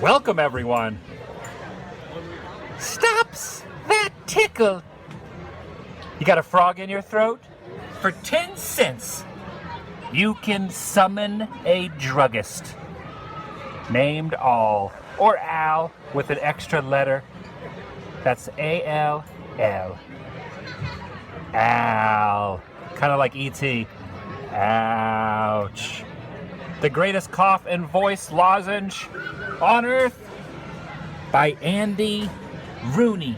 Welcome, everyone. Stops that tickle. You got a frog in your throat? For 10 cents, you can summon a druggist named Al, or Al with an extra letter. That's A-L-L. Al. Kind of like E.T. Ouch. The greatest cough and voice lozenge on earth by Andy Rooney.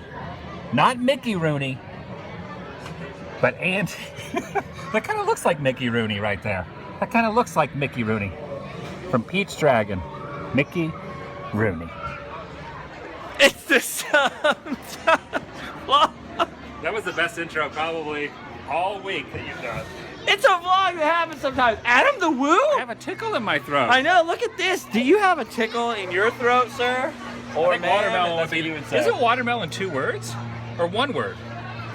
Not Mickey Rooney, but Andy. That kind of looks like Mickey Rooney right there. That kind of looks like Mickey Rooney from Pete's Dragon. Mickey Rooney. It's the sometimes. That was the best intro probably all week that you've done. It's a vlog that happens sometimes. Adam the Woo? I have a tickle in my throat. I know, look at this. Do you have a tickle in your throat, sir? Or I think watermelon would be. Isn't watermelon 2 words? Or 1 word?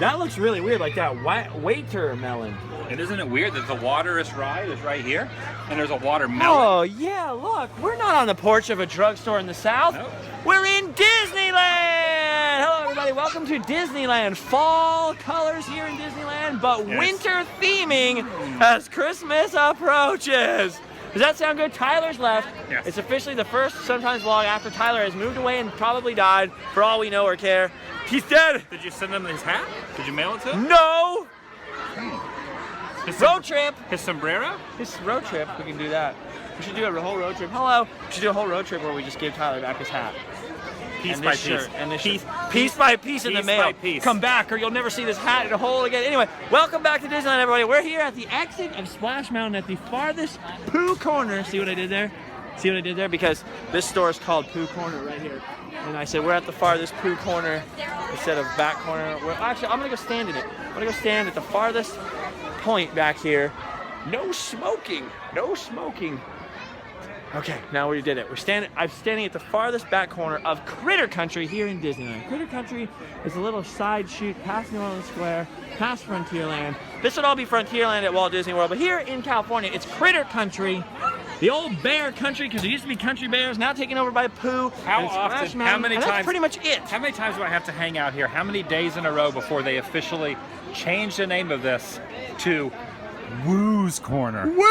That looks really weird, like that waiter melon. And isn't it weird that the waterist ride is right here? And there's a watermelon? Oh, yeah, look. We're not on the porch of a drugstore in the South. Nope. We're in Disneyland! Hello, everybody. Welcome to Disneyland. Fall colors here in Disneyland, but Yes. winter theming as Christmas approaches. Does that sound good? Tyler's left. Yes. It's officially the first Sometimes vlog after Tyler has moved away and probably died, for all we know or care. He's dead. Did you send him his hat? Did you mail it to him? No! His Road trip. His sombrero? This road trip, we can do that. We should do a whole road trip. Hello. We should do a whole road trip where we just give Tyler back his hat. Piece And by this piece. shirt, and this Piece- shirt. Piece by piece in the piece mail. by piece. Come back or you'll never see this hat in a hole again. Anyway, welcome back to Disneyland, everybody. We're here at the exit of Splash Mountain at the farthest Pooh Corner. See what I did there? See what I did there? Because this store is called Pooh Corner right here. And I said we're at the farthest Pooh Corner instead of back corner. Actually, I'm gonna go stand in it. I'm gonna go stand at the farthest point back here. No smoking. No smoking. Okay, now we did it. I'm standing at the farthest back corner of Critter Country here in Disneyland. Critter Country is a little side shoot past New Orleans Square, past Frontierland. This would all be Frontierland at Walt Disney World, but here in California, it's Critter Country. The old bear country, because there used to be country bears, now taken over by Pooh. How and Splash often, Mountain, how many and times? that's pretty much it. How many times do I have to hang out here? How many days in a row before they officially change the name of this to Woo's Corner? Woo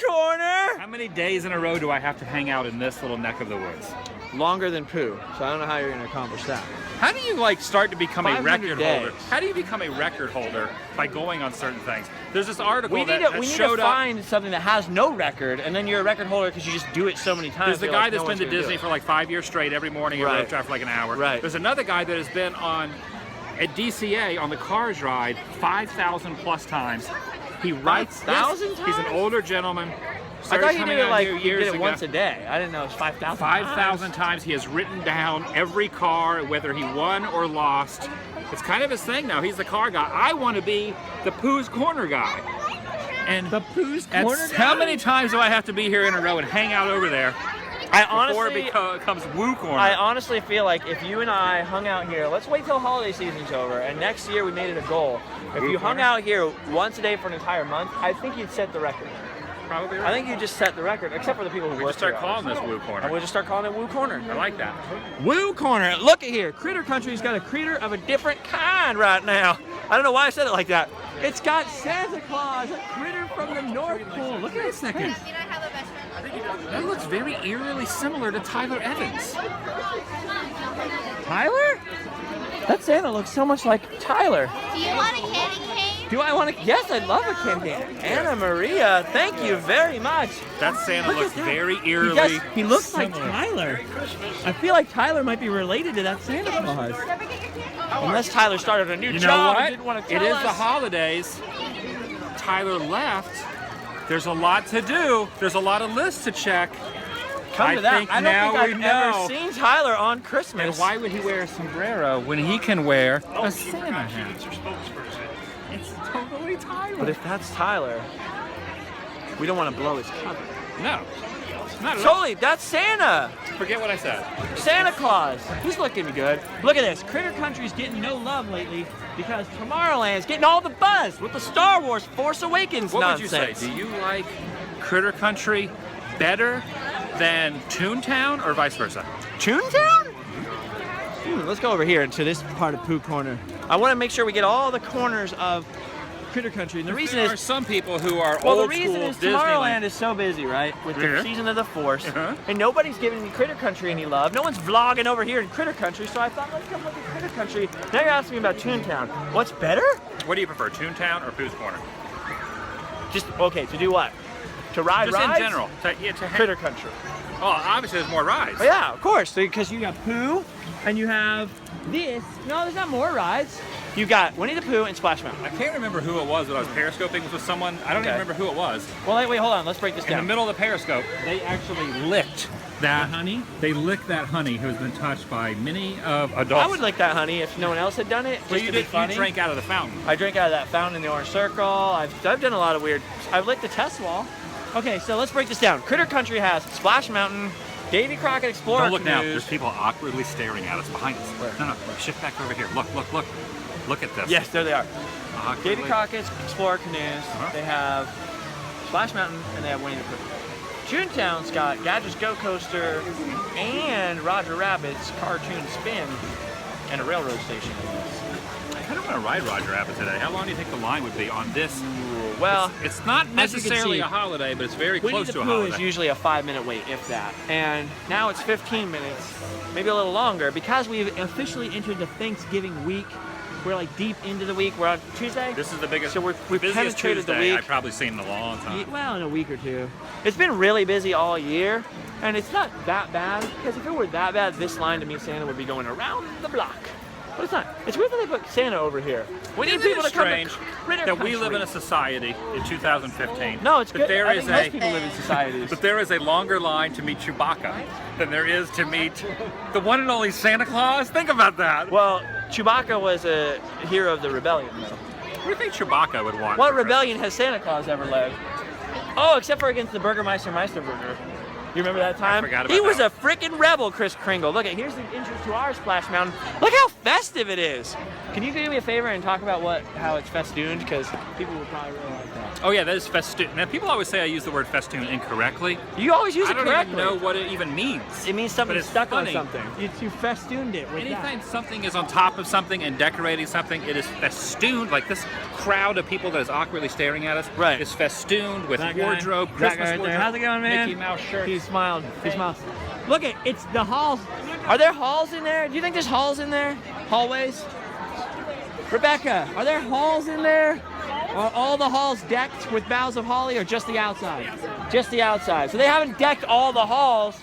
Corner! How many days in a row do I have to hang out in this little neck of the woods? Longer than Pooh, so I don't know how you're going to accomplish that. How do you start to become a 500 record holder? days. How do you become a record holder by going on certain things? There's this article We need that to showed up. find something that has no record, and then you're a record holder because you just do it so many times. There's the you're guy like, that's no been to one's gonna do Disney it. for like 5 years straight every morning and Right. road trip for like an hour. Right. There's another guy that has been at DCA on the Cars ride 5,000 plus times. He writes 5,000 this. He's an times? older gentleman. I Started thought you coming did it out like here you years did it ago. once a day. I didn't know it was 5,000. 5,000 times he has written down every car, whether he won or lost. It's kind of his thing now. He's the car guy. I want to be the Pooh's Corner guy. And The Pooh's that's Corner how guy? many times do I have to be here in a row and hang out over there before it becomes Woo Corner? I honestly feel like if you and I hung out here, let's wait till holiday season's over, and next year we made it a goal. If you hung out here once a day for an entire month, I think you'd set the record. Probably right. I think you just set the record, except for the people who we work just start here, calling this obviously. Woo Corner. And we'll just start calling it Woo Corner. I like that. Woo Corner. Look at here. Critter Country's got a critter of a different kind right now. I don't know why I said it like that. It's got Santa Claus, a critter from the North Pole. Look at this second. That looks very eerily similar to Tyler Evans. Tyler? That Santa looks so much like Tyler. Do you want a candy cane? Do I want to? Yes, I'd love a candy cane. Anna Maria, thank you very much. That Santa Look looks at that. very He, eerily he looks like similar. Tyler. I feel like Tyler might be related to that Santa Claus. Unless Tyler started a new You know job what? and didn't want to It tell is us. the holidays. Tyler left. There's a lot to do. There's a lot of lists to check. Come I to that. think I don't now think we I've know. ever seen Tyler on Christmas. And why would he wear a sombrero when he can wear a Santa hat? It's totally Tyler. But if that's Tyler, we don't want to blow his cover. No, not at all. Totally, that's Santa. Forget what I said. Santa Claus. He's looking good. Look at this. Critter Country's getting no love lately because Tomorrowland's getting all the buzz with the Star Wars Force Awakens What nonsense. would you say? Do you like Critter Country better than Toontown or vice versa? Toontown? Let's go over here to this part of Pooh Corner. I want to make sure we get all the corners of Critter Country. And the reason there is are some people who are well, old the reason school is Disneyland. Tomorrowland is so busy, right? With the season of the Force, Uh-huh. and nobody's giving Critter Country any love. No one's vlogging over here in Critter Country, so I thought let's come look at Critter Country. Now you're asking me about Toontown. What's better? What do you prefer, Toontown or Pooh's Corner? Just okay to do what? To ride Just rides? in general. Critter Country. Oh, obviously there's more rides. Oh, yeah, of course, because you got Pooh, and you have this. No, there's not more rides. You got Winnie the Pooh and Splash Mountain. I can't remember who it was that I was periscoping with someone. I don't even remember who it was. Well, wait, hold on. Let's break this down. In the middle of the periscope, they actually licked that honey. They licked that honey who's been touched by many of adults. I would lick that honey if no one else had done it. Well, Just you to be did. funny. You drank out of the fountain. I drank out of that fountain in the orange circle. I've done a lot of weird. I've licked the test wall. Okay, so let's break this down. Critter Country has Splash Mountain, Davy Crockett Explorer Don't look now. canoes. There's people awkwardly staring at us behind us. Where? No, shift back over here. Look. Look at this. Yes, there they are. Awkwardly. Davy Crockett's Explorer canoes. They have Splash Mountain and they have Winnie the Pooh. Toontown's got Gadget's Go Coaster and Roger Rabbit's Cartoon Spin and a railroad station. I kind of want to ride Roger Rabbit today. How long do you think the line would be on this? Well, it's not as you can necessarily see, a holiday, but it's very close to a Winnie the Pooh holiday. is usually a 5-minute wait, if that. And now it's 15 minutes, maybe a little longer, because we've officially entered the Thanksgiving week. We're like deep into the week. We're on Tuesday. This is the biggest, so we've busiest penetrated Tuesday the week. I've probably seen in a long time. Well, in a week or two. It's been really busy all year, and it's not that bad, because if it were that bad, this line to meet Santa would be going around the block. But it's not. It's weird that they put Santa over here. We need people to come to Critter that we live Country. in a society in 2015. No, it's good. There I is think most people live in societies. But there is a longer line to meet Chewbacca than there is to meet the one and only Santa Claus. Think about that. Well, Chewbacca was a hero of the rebellion, though. What do you think Chewbacca would want? What rebellion has Santa Claus ever led? Oh, except for against the Burgermeister Meisterburger. You remember that time? I forgot about he was that a freaking rebel, Kris Kringle. Look, here's the entrance to our Splash Mountain. Look how festive it is. Can you do me a favor and talk about how it's festooned? Because people will probably really like that. Oh yeah, that is festoon. Now people always say I use the word festoon incorrectly. You always use it correctly. I don't even know what it even means. It means something But it's stuck funny. on something. You festooned it with Anytime that. something is on top of something and decorating something, it is festooned. Like this crowd of people that is awkwardly staring at us is festooned with That guy. wardrobe, That Christmas guy right there. wardrobe, How's it going, man? Mickey Mouse shirts. He smiled. He smiled. Look at it's the halls. Are there halls in there? Do you think there's halls in there? Hallways? Rebecca, are there halls in there? Are all the halls decked with boughs of holly or just the outside? Just the outside. So they haven't decked all the halls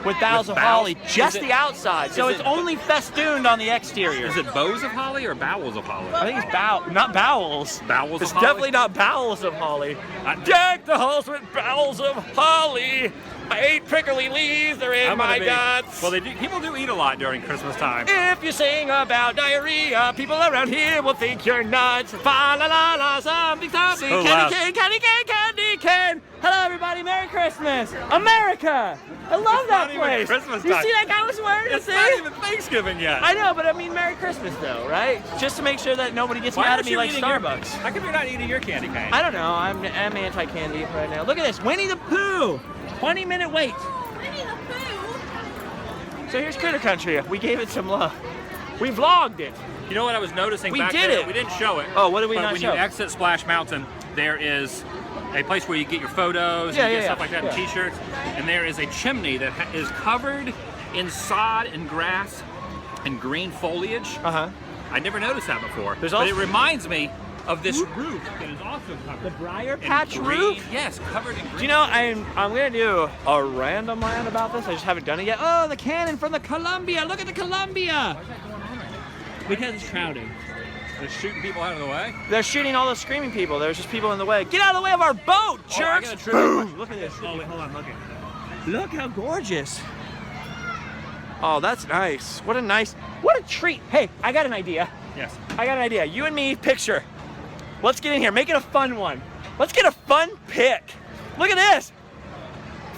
with boughs of holly, just the outside. So it's only festooned on the exterior. Is it bows of holly or bowels of holly? I think it's not bowels. Bowels It's of holly? definitely not bowels of holly. Deck the halls with bowels of holly. I ate prickly leaves, they're in my guts. Well, people do eat a lot during Christmas time. If you sing about diarrhea, people around here will think you're nuts. Fa la la la, something, something. So Candy loud. cane, candy cane, candy cane. Hello, everybody. Merry Christmas. America. I love that not even place. Christmas You time. see that guy was wearing It's the not thing? even Thanksgiving yet. I know, but I mean Merry Christmas though, right? Just to make sure that nobody gets mad at me like Starbucks. How come you're not eating your candy cane? I don't know. I'm anti-candy right now. Look at this. Winnie the Pooh. 20-minute wait. Winnie the Pooh? So here's Critter Country. We gave it some love. We vlogged it. You know what I was noticing We back did there? it. We didn't show it. Oh, what did we but not when show? you exit Splash Mountain, there is a place where you get your photos Yeah, and yeah, get stuff yeah. like that, Yeah. and t-shirts. And there is a chimney that is covered in sod and grass and green foliage. Uh-huh. I never noticed that before. There's but also- it reminds me of this roof that is also covered. The Briar in Patch green. roof? Yes, covered in green. Do you know, I'm gonna do a random rant about this. I just haven't done it yet. Oh, the cannon from the Columbia. Look at the Columbia. Because it's crowded. They're shooting people out of the way? They're shooting all those screaming people. There's just people in the way. Get out of the way of our boat, Oh, I jerks! got a trivia Boom! Look at this. Oh, wait, hold on. Look how gorgeous. Oh, that's nice. What a treat. Hey, I got an idea. Yes. I got an idea. You and me, picture. Let's get in here. Make it a fun one. Let's get a fun pic. Look at this.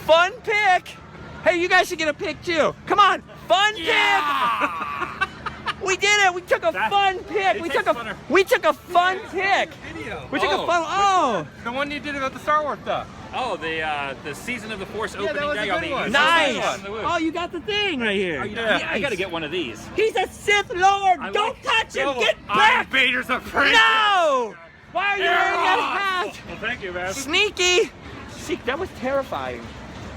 Fun pic. Hey, you guys should get a pic too. Come on. Fun pic. We did it. We took a fun pic. We took a fun pic. We took a fun. Oh. The one you did about the Star Wars stuff. Oh, the Season of the Force that opening was a day good on the one. East. Nice. Oh, Oh, you got the thing right here. I gotta get one of these. He's a Sith Lord. I Don't like- touch him. Oh, Get back. Vader's a princess. No. Why are you wearing that hat? Well, thank you, man. Sneaky. See, that was terrifying.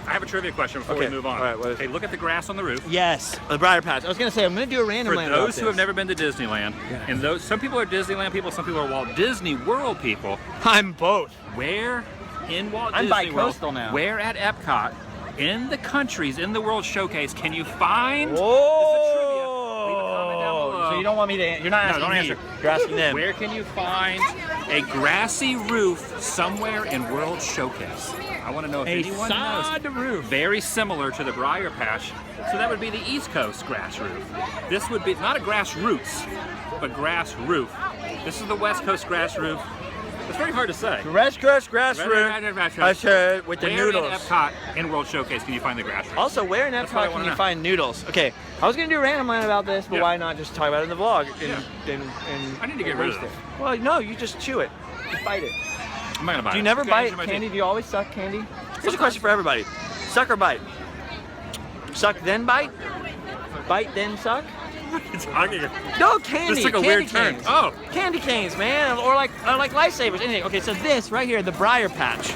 I have a trivia question before we Okay. move on. All right, what is Hey, look at the grass on the roof. Yes, the Briar Patch. I was gonna say I'm gonna do a random For land those about who have this. never been to Disneyland, and those some people are Disneyland people, some people are Walt Disney World people. I'm both. Where in Walt I'm Disney World? bi-coastal now. Where at Epcot, in the countries in the World Showcase, can you find? Oh. Leave a comment down below. So you don't want me to? You're not No, asking don't me. answer. You're asking them. Where can you find a grassy roof somewhere in World Showcase? I want to know if A anyone sod knows. roof. Very similar to the Briar Patch. So that would be the East Coast grass roof. This would be not a grass roots, but grass roof. This is the West Coast grass roof. It's very hard to say. Grass roof. I said with the Where noodles. in Epcot in World Showcase can you find the grass roof? Also, where in That's what I Epcot can wanna you know. find noodles? Okay, I was gonna do a random land about this, but Yeah. why not just talk about it in the vlog? And I need to get rid of waste this. it. Well, no, you just chew it. You bite it. I'm not gonna buy Do you it. never It's gonna bite injure my candy? teeth. Do you always suck candy? Here's a question for everybody: suck or bite? Suck then bite? Bite then suck? It's talking. No, candy. This took a candy weird turn. canes. Oh. Candy canes, man, or like lifesavers, anything. Okay, so this right here, the Briar Patch.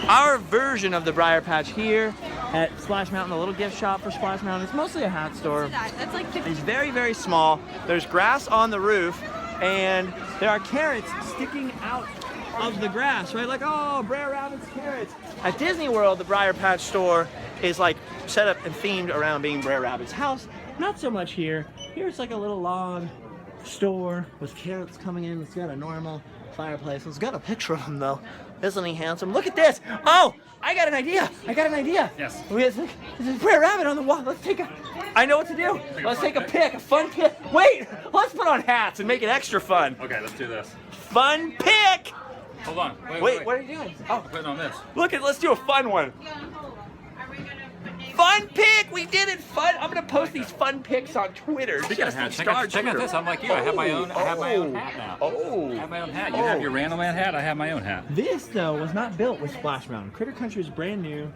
Our version of the Briar Patch here at Splash Mountain, the little gift shop for Splash Mountain. It's mostly a hat store. That's like 50. It's very, very small. There's grass on the roof, and there are carrots sticking out of the grass, right? Like, oh, Brer Rabbit's carrots. At Disney World, the Briar Patch store is like set up and themed around being Brer Rabbit's house. Not so much here. Here it's like a little log store with carrots coming in. It's got a normal fireplace. It's got a picture of him though. Isn't he handsome? Look at this. Oh, I got an idea. Yes. There's a Brer Rabbit on the wall. Let's take a. I know what to do. Let's take a pic, a fun pic. Wait, let's put on hats and make it extra fun. Okay, let's do this. Fun pic. Hold on. Wait, what are you doing? Oh, I'm putting on this. let's do a fun one. Are we gonna put names? Fun pic. We did it. Fun. I'm gonna post these fun pics on Twitter. Speaking of hats, check out this. I'm like you. I have my own. I have my own hat now. Oh. I have my own hat. You have your Random Man hat. I have my own hat. This, though, was not built with Splash Mountain. Critter Country was brand new,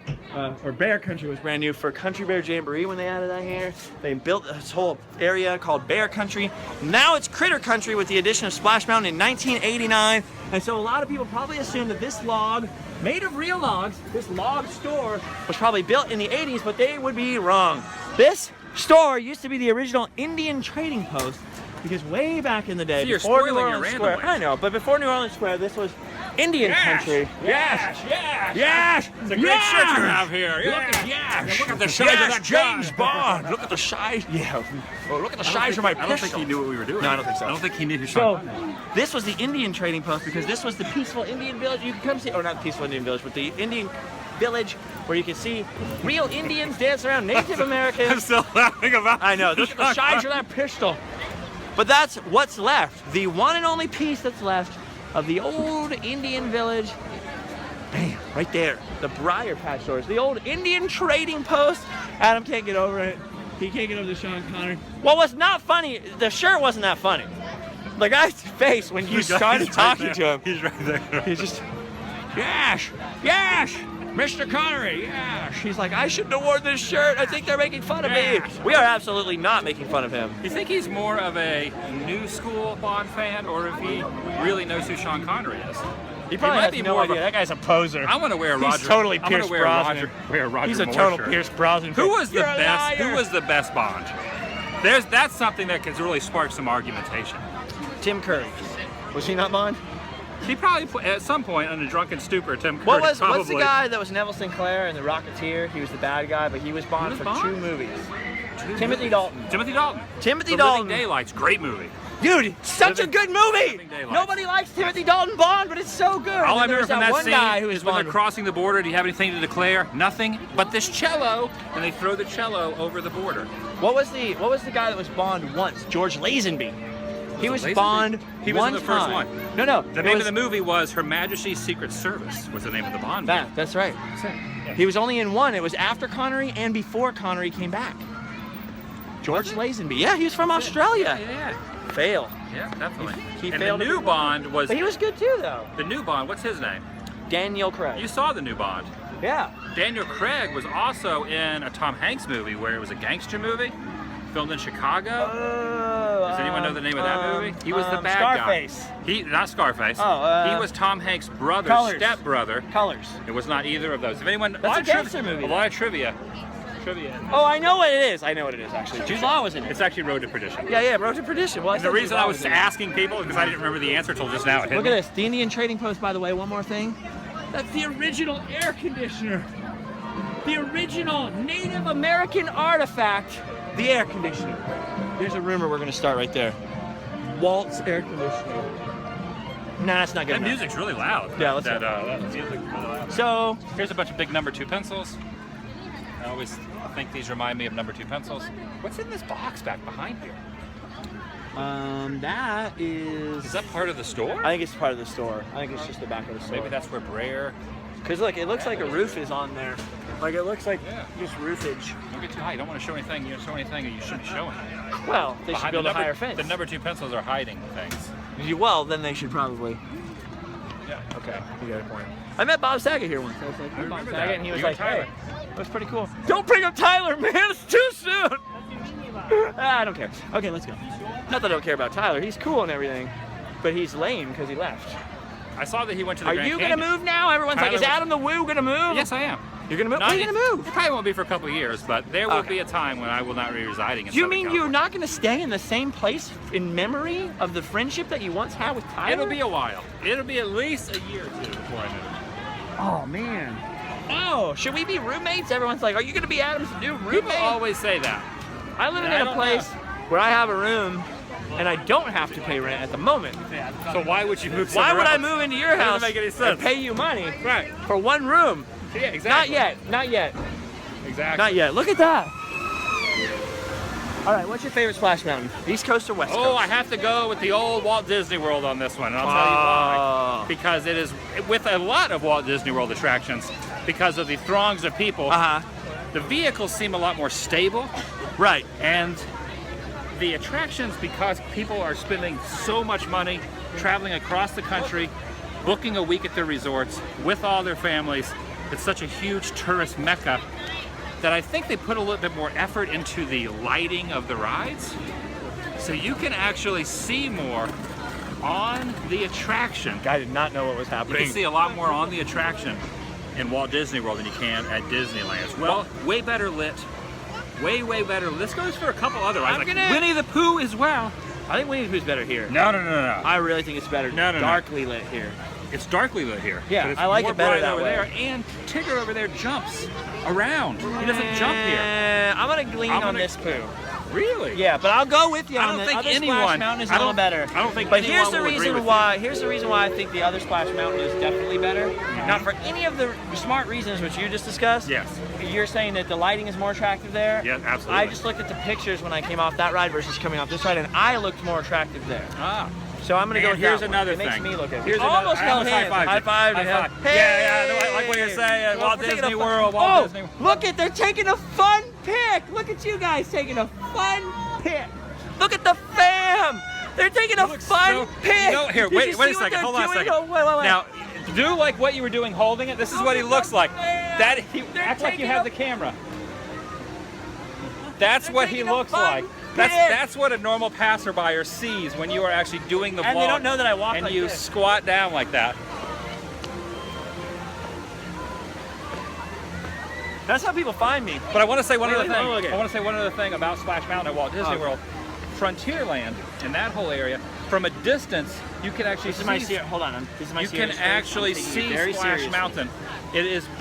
or Bear Country was brand new for Country Bear Jamboree when they added that here. They built this whole area called Bear Country. Now it's Critter Country with the addition of Splash Mountain in 1989. And so a lot of people probably assume that this log, made of real logs, this log store was probably built in the 80s, but they would be wrong. This store used to be the original Indian trading post because way back in the day, So you're before New spoiling your Orleans random Square, land. I know, but before New Orleans Square, this was Indian country. Yes. It's a great shirt you have here. Look at the size of that James gun. Bond. Look at the size. Yeah. Well, look at the size of my I don't pistol. think he knew what we were doing. No, I don't think so. I don't think he knew who So, Sean. this was the Indian trading post because this was the peaceful Indian village. You could come see, or not the peaceful Indian village, but the Indian village where you can see real Indians dance around Native Americans. I'm still laughing about. I know. Look at the size of that pistol. But that's what's left. The one and only piece that's left of the old Indian village. Bam, right there. The Briar Patch stores. The old Indian trading post. Adam can't get over it. He can't get over the Sean Connery. What was not funny, the shirt wasn't that funny. The guy's face when you started talking to him. He's right there. He's just, yes, Mr. Connery, yes. He's like, I shouldn't have worn this shirt. I think they're making fun of me. Yes. We are absolutely not making fun of him. You think he's more of a new school Bond fan, or if he really knows who Sean Connery is? He probably might has be no more of idea. a- That guy's a poser. I'm gonna wear Roger. He's totally I'm gonna Pierce wear Brosnan. Roger He's a Moore total shirt. Pierce Brosnan. Who was the You're a best? liar. Who was the best Bond? That's something that could really spark some argumentation. Tim Curry. Was he not Bond? He probably at some point on a drunken stupor, Tim Curry What's probably. the guy that was Neville Sinclair in The Rocketeer? He was the bad guy, but he was Bond was for Bond? 2 movies. Two Timothy movies. Dalton. Timothy Dalton. Timothy The Dalton. Living Daylights, great movie. Dude, such a good movie! Living Daylights. Nobody likes Timothy Dalton Bond, but it's so good. All I And then remember there's from that one scene guy who was is when they're Bond. crossing the border. Do you have anything to declare? Nothing but this cello, and they throw the cello over the border. What was the guy that was Bond once? George Lazenby. He was Lazenby? Bond He was one in the first time. one. No. The it name was- of the movie was Her Majesty's Secret Service. Was the name of the Bond movie? That's right. He was only in one. It was after Connery and before Connery came back. George Lazenby. Yeah, he was from Australia. Yeah. Fail. Yeah, definitely. He and failed the to new be- Bond was But he was good too, though. the new Bond. What's his name? Daniel Craig. You saw the new Bond. Yeah. Daniel Craig was also in a Tom Hanks movie where it was a gangster movie filmed in Chicago. Does anyone know the name of that movie? He was the bad Scarface. guy. Not Scarface. Oh, he was Tom Hanks' brother's Colors. stepbrother. Colors. It was not either of those. If anyone, That's a gangster movie. A lot of trivia. Oh, I know what it is. I know what it is, actually. Jude Law was in it. It's actually Road to Perdition. Yeah, Road to Perdition. Well, And the reason I was asking people is because I didn't remember the answer till just now. Look at this. The Indian Trading Post, by the way, one more thing. That's the original air conditioner. The original Native American artifact, the air conditioner. There's a rumor we're going to start right there. Walt's air conditioner. Nah, that's not good That enough. music's really loud. Yeah, let's that, go. that music's really loud. So, Here's a bunch of big number 2 pencils. I always think these remind me of number 2 pencils. What's in this box back behind here? that is... Is that part of the store? I think it's part of the store. I think it's just the back of the store. Maybe that's where Brer... Because look, it looks like a roof is on there. Like it looks like just roofage. Don't get too high. You don't want to show anything. You don't show anything that you shouldn't be showing. Well, they should build a higher fence. The number 2 pencils are hiding things. Well, then they should probably... Yeah. Okay, you got a point. I met Bob Saget here once. I was like, hey, Bob remember Saget, that. and he was You and like, Tyler. hey, that was pretty cool. Don't bring up Tyler, man, it's too soon. I don't care. Okay, let's go. Not that I don't care about Tyler, he's cool and everything, but he's lame because he left. I saw that he went to the Are Grand you Canyon. gonna move now? Everyone's Tyler like, is Adam the Woo gonna move? Yes, I am. You're gonna move? When are you gonna move? It probably won't be for a couple of years, but there will Okay. be a time when I will not be residing in Do you Southern mean California. you're not gonna stay in the same place in memory of the friendship that you once had with Tyler? It'll be a while. It'll be at least a year or two before I move. Oh man. Oh, should we be roommates? Everyone's like, are you gonna be Adam's new People roommate? always say that. I live And I in a don't place know. where I have a room and I don't have to pay rent at the moment. So why would you move Why somewhere would I else? move into your Doesn't house make any and sense. pay you money Right. for one room? Yeah, exactly. Not yet. Exactly. Not yet. Look at that. All right, what's your favorite splash mountain? East Coast or West Coast? Oh, I have to go with the old Walt Disney World on this one, and I'll tell you why. Because it is, with a lot of Walt Disney World attractions, because of the throngs of people, the vehicles seem a lot more stable. Right. And the attractions, because people are spending so much money traveling across the country, booking a week at their resorts with all their families, it's such a huge tourist mecca that I think they put a little bit more effort into the lighting of the rides. So you can actually see more on the attraction. I did not know what was You happening. can see a lot more on the attraction in Walt Disney World than you can at Disneyland. It's way better lit. Way better. This goes for a couple other rides, like Winnie the Pooh as well. I think Winnie the Pooh's better here. No. I really think it's better darkly lit here. It's darkly lit here. Yeah, but it's I like more it better bright that over way. there. And Tigger over there jumps around. He doesn't jump here. I'm gonna lean on this Pooh. Really? Yeah, but I'll go with you I on don't the think other anyone- Splash Mountain is a I little don't- better. I don't think But anyone here's the will agree reason with why. Here's the reason why I think the other Splash Mountain is definitely better. Not for any of the smart reasons which you just discussed. Yes. You're saying that the lighting is more attractive there. Yeah, absolutely. I just looked at the pictures when I came off that ride versus coming off this ride, and I looked more attractive there. Ah. So I'm gonna go And with here's that one. another It makes thing. me look at. Here's Almost another, held hands. High five. Hey. Yeah, I like what you're saying. Well, Walt we're taking Disney a fun- World, Walt Oh, Disney. look at, they're taking a fun pic. Look at you guys taking a fun pic. Look at the fam. They're taking a fun pic. No, here, Did wait you a see what second. they're Hold on a doing? second. Oh, wait. Now, do like what you were doing holding it. This is what he looks like. That he They're act like you taking have a- the camera. That's They're what he taking a looks fun like. pic. That's what a normal passerby sees when you are actually doing the vlog. And they don't know that I walk and like you this. squat down like that. That's how people find me. But I want to say one other Wait, thing. look at it. I want to say one other thing about Splash Mountain at Walt Disney World. Frontierland, in that whole area, from a distance, you can actually This is my see. hold on. This is my You can serious face. actually I'm taking it see very Splash seriously. Mountain. It is a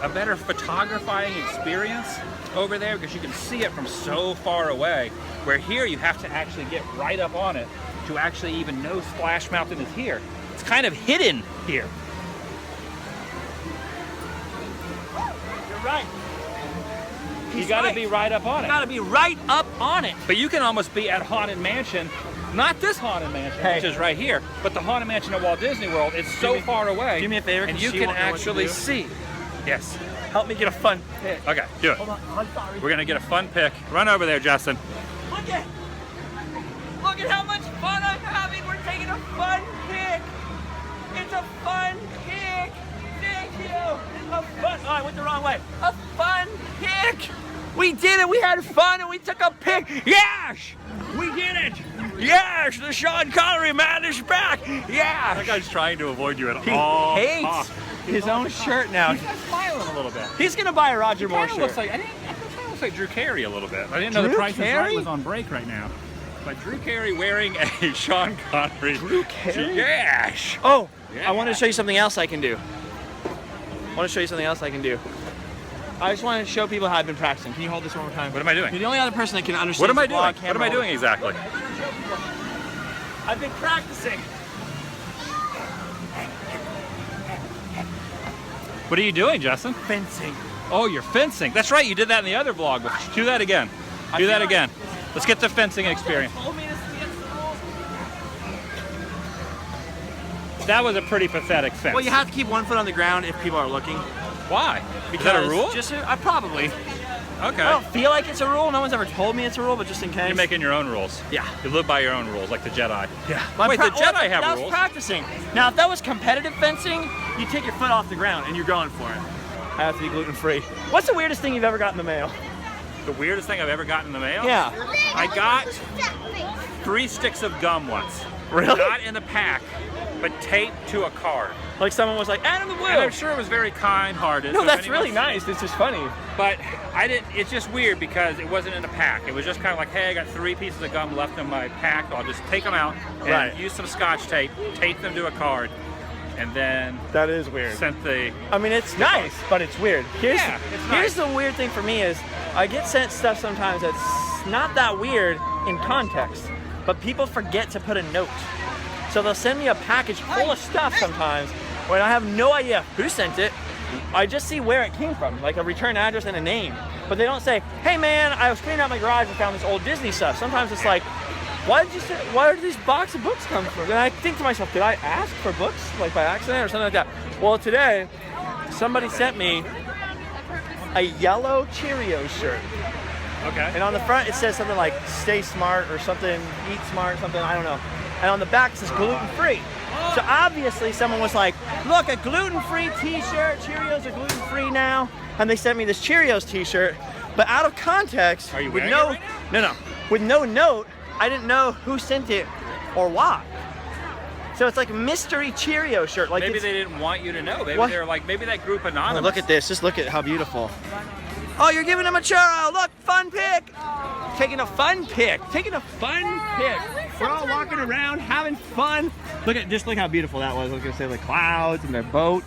better photographing experience over there because you can see it from so far away. Where here you have to actually get right up on it to actually even know Splash Mountain is here. It's kind of hidden here. You're right. You got to be right up on You it. gotta be right up on it. But you can almost be at Haunted Mansion, not this Haunted Mansion, Hey. which is right here, but the Haunted Mansion at Walt Disney World. It's so far away. do me a favor, and 'cause you she can won't know what to actually do. see. Yes. Help me get a fun pic. Okay, do it. Hold on, I'm sorry. We're gonna get a fun pic. Run over there, Justin. Look at how much fun I'm having. We're taking a fun pic. It's a fun pick. Thank you. A fun. Oh, I went the wrong way. A fun pick. We did it. We had fun and we took a pick. Yes, we did it. Yes, the Sean Connery man is back. Yeah. That guy's trying to avoid you at He all hates costs. his own shirt now. He's smiling a little bit. He's gonna buy a Roger Moore Kinda shirt. looks like, I think it kinda looks like Drew Carey a little bit. I didn't know the Drew Price is Carey? Right was on break right now. But Drew Carey wearing a Sean Connery. Drew Carey? Yes. Oh, Yeah. I want to show you something else I can do. I just want to show people how I've been practicing. Can you hold this one more time? What am I doing? You're the only other person that can understand. What am I the doing? vlog What am I camera. doing exactly? I've been practicing. What are you doing, Justin? Fencing. Oh, you're fencing. That's right, you did that in the other vlog. But do that again. Do that again. Let's get the fencing experience. Told me to see the rules. That was a pretty pathetic fence. Well, you have to keep one foot on the ground if people are looking. Why? Is that a rule? Just probably. Okay. I don't feel like it's a rule. No one's ever told me it's a rule, but just in case. You're making your own rules. Yeah. You live by your own rules, like the Jedi. Yeah. Wait, the Jedi have that rules. was practicing. Now, if that was competitive fencing, you take your foot off the ground and you're going for it. I have to be gluten-free. What's the weirdest thing you've ever gotten in the mail? The weirdest thing I've ever gotten in the mail? Yeah. I got 3 sticks of gum once. Really? Not in a pack, but taped to a card. Like someone was like, Adam the And I'm Wheel. sure it was very kind-hearted. No, so if that's anyone- really nice. This is funny. But I didn't. It's just weird because it wasn't in a pack. It was just kind of like, hey, I got 3 pieces of gum left in my pack. I'll just take them out and Right. use some Scotch tape, tape them to a card, and then That is weird. sent the. I mean, it's nice, but it's weird. Yeah, it's nice. Here's the weird thing for me is I get sent stuff sometimes that's not that weird in context, but people forget to put a note. So they'll send me a package full of stuff sometimes when I have no idea who sent it. I just see where it came from, like a return address and a name. But they don't say, hey man, I was cleaning out my garage and found this old Disney stuff. Sometimes it's like, why did these box of books come from? And I think to myself, did I ask for books, like by accident or something like that? Well, today, somebody sent me a yellow Cheerios shirt. Okay. And on the front, it says something like, stay smart or something, eat smart, something, I don't know. And on the back, it says gluten-free. So obviously someone was like, look, a gluten-free t-shirt, Cheerios are gluten-free now. And they sent me this Cheerios t-shirt, but out of context, Are you with wearing no, it right now? no, with no note, I didn't know who sent it or why. So it's like a mystery Cheerio shirt. Like Maybe it's, they didn't want you to know. Maybe What? they're like, maybe that group Oh, anonymous. look at this, just look at how beautiful. Oh, you're giving him a churro, look, fun pick. Taking a fun pick. We're all walking around having fun. Just look how beautiful that was. I was gonna say the clouds and their boat.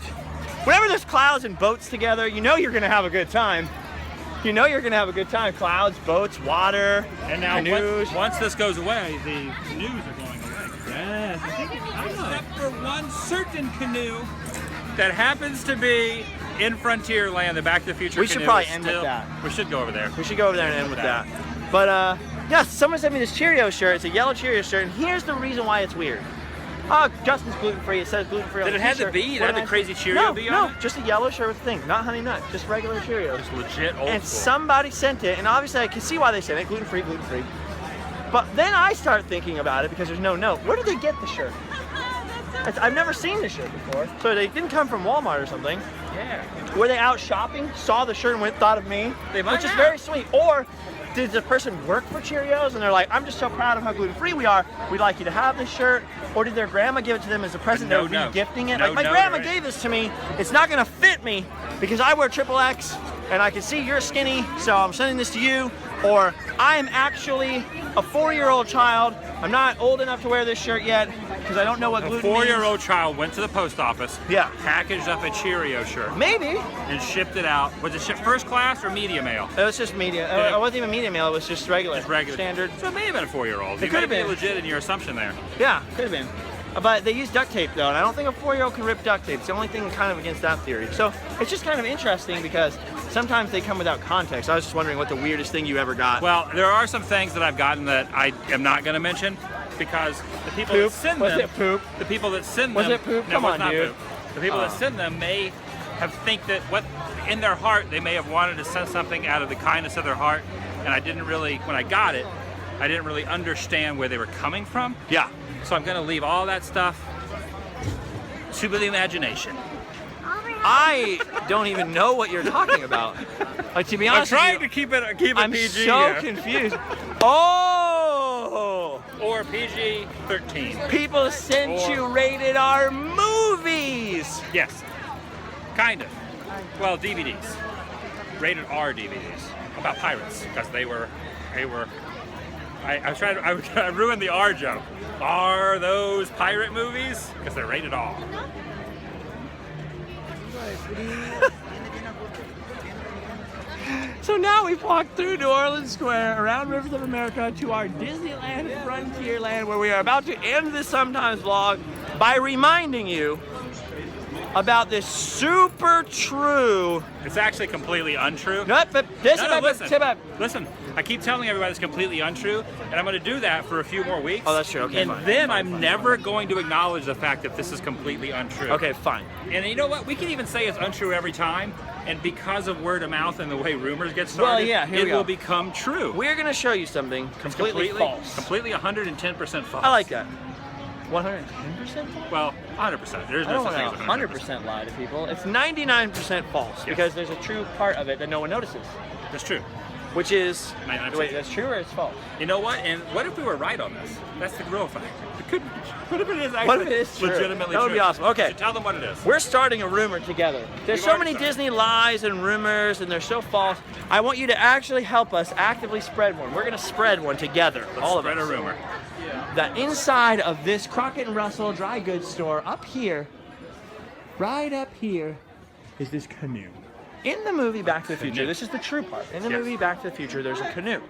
Whenever there's clouds and boats together, you know you're gonna have a good time. Clouds, boats, water, And now, canoes. once this goes away, the canoes are going away. Yes. Except for one certain canoe that happens to be in Frontierland, the Back to the Future We should canoe probably is end with still- that. We should go over there. We should go over there and end with that. But yeah, someone sent me this Cheerio shirt. It's a yellow Cheerio shirt, and here's the reason why it's weird. Oh, Justin's gluten-free. It says gluten-free on Did the it have the t-shirt. bee? Did it What have the I- crazy Cheerio no, bee no, on it? just a yellow shirt with a thing, not Honey Nut, just regular Cheerios. It's legit old And school. somebody sent it, and obviously I can see why they sent it, gluten-free. But then I start thinking about it because there's no note. Where did they get the shirt? I've never seen this shirt before. So they didn't come from Walmart or something. Yeah. Were they out shopping, saw the shirt and thought of me? They might Which is have. very sweet. Or did the person work for Cheerios and they're like, I'm just so proud of how gluten-free we are. We'd like you to have this shirt. Or did their grandma give it to them as a present? No They were note. gifting it. No Like my note, grandma right? gave this to me. It's not gonna fit me because I wear XXX and I can see you're skinny, so I'm sending this to you. Or I am actually a 4-year-old child. I'm not old enough to wear this shirt yet because I don't know what A gluten means. 4-year-old child went to the post office, Yeah. packaged up a Cheerio shirt, Maybe. and shipped it out. Was it shipped first class or media mail? It was just media. Yeah. It wasn't even media mail. It was just regular. Just regular. Standard. So it may have been a 4-year-old. It You could have may be been. legit in your assumption there. Yeah, could have been. But they use duct tape though, and I don't think a 4-year-old can rip duct tape. It's the only thing kind of against that theory. So it's just kind of interesting because sometimes they come without context. I was just wondering what the weirdest thing you ever got. Well, there are some things that I've gotten that I am not going to mention because the people Poop? that send Was them, it poop? the people that send Was them, it poop? No, Come it's on, not dude. poop. The people that Oh. send them may have think that what in their heart they may have wanted to send something out of the kindness of their heart, and I didn't really, when I got it, I didn't really understand where they were coming from. Yeah. So I'm going to leave all that stuff to the imagination. I don't even know what you're talking about. Like, to be I'm honest with trying you, to keep it I'm PG so here. confused. Oh! Or PG-13. People sent Or- you rated R movies! Yes, kind of. Well, DVDs, rated R DVDs about pirates because they were. I ruined the R joke. Are those pirate movies? Because they're rated R. So now we've walked through New Orleans Square, around Rivers of America, to our Disneyland Frontierland, where we are about to end this Sometimes vlog by reminding you about this super true. It's actually completely untrue. Listen. I keep telling everybody it's completely untrue, and I'm going to do that for a few more weeks. Oh, that's true. Okay, and fine. then I'm never going to acknowledge the fact that this is completely untrue. Okay, fine. And you know what? We can even say it's untrue every time, and because of word of mouth and the way rumors get started, Well, yeah, here we it go. will become true. We're going to show you something completely false. Completely 110% false. I like that. 110% false? Well, 100%. There's I no don't such want thing to as 100%. 100% lie to people. It's 99% false because there's a true part of it that no one notices, That's true. which is 99%. wait, that's true or it's false? You know what? And what if we were right on this? That's the real fact. It could. What if it is actually What if it is true? legitimately That would true? be awesome. Okay. So tell them what it is. We're starting a rumor together. There's We've so already many started. Disney lies and rumors, and they're so false. I want you to actually help us actively spread one. We're gonna spread one together, Let's all of spread us. a rumor. That inside of this Crockett and Russell dry goods store up here, right up here, is this canoe. In the movie Back to the Future, Canoe. this is the true part. In the Yes. movie Back to the Future, there's a canoe.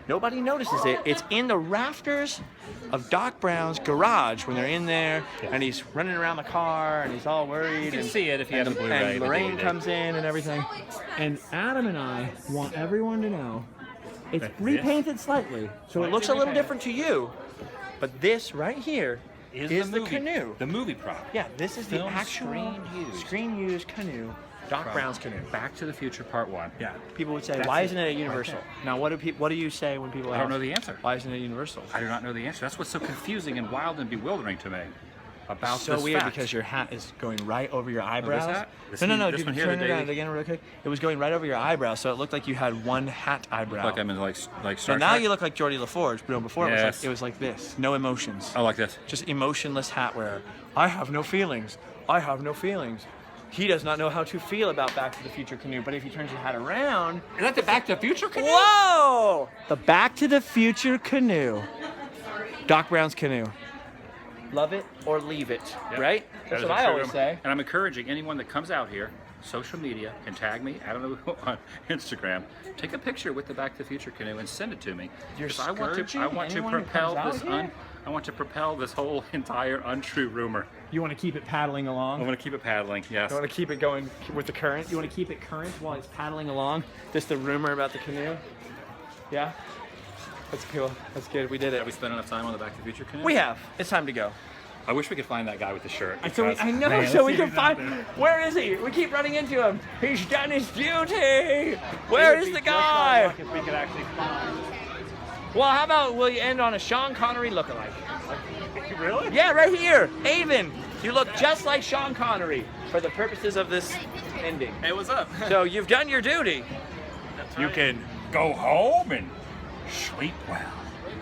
Nobody notices it. It's in the rafters of Doc Brown's garage when they're in there, and he's running around the car, and he's all worried. You can and, see it if you have and, the Blu-ray. and the Lorraine DVD. comes in and everything. And Adam and I want everyone to know it's That this- repainted slightly, so it looks a little different to you. But this right here is the movie, canoe. The movie prop. Yeah, this is the Film actual screen screen-used canoe, Doc From Brown's canoe. Back to the Future Part 1. Yeah, people would say, That's why it, isn't it at right Universal? there. Now, what do you say when people I ask? don't know the answer. Why isn't it at Universal? I do not know the answer. That's what's so confusing and wild and bewildering to me about So this weird fact. because your hat is going right over your eyebrows. hat? This No, one- dude, this one here, turn the it around daily- again real quick. It was going right over your eyebrows, so it looked like you had one hat eyebrow. Like I'm in like so Star now Trek? you look like Geordie LaForge, but no, before Yes. it was like this, no emotions. Oh, like this. Just emotionless hat wearer. I have no feelings. I have no feelings. He does not know how to feel about Back to the Future canoe, but if he turns his hat around... Is that the Back to the Future canoe? Whoa! The Back to the Future canoe. Doc Brown's canoe. Love it or leave it, Yep. right? That That's is what a I true always rumor. say. And I'm encouraging anyone that comes out here, social media, can tag me, I don't know who, on Instagram, take a picture with the Back to the Future canoe and send it to me. You're 'Cause I want scourging to anyone who propel comes out this here? I want to propel this whole entire untrue rumor. You want to keep it paddling I along? want to keep it paddling, yes. You want to keep it going with the current? You want to keep it current while it's paddling along? Just the rumor about the canoe? Yeah? That's cool. That's good. We did Have it. we spent enough time on the Back to the Future canoe? We have. It's time to go. I wish we could find that guy with the shirt. So because- I know, Man, so let's we see can if he's out find. there. Where is he? We keep running into him. He's done his duty. Where is the guy? If we could actually find. Well, how about will you end on a Sean Connery lookalike? Really? Yeah, right here. Avon, you look just like Sean Connery for the purposes of this ending. Hey, what's up? So you've done your duty. You can go home and sleep well.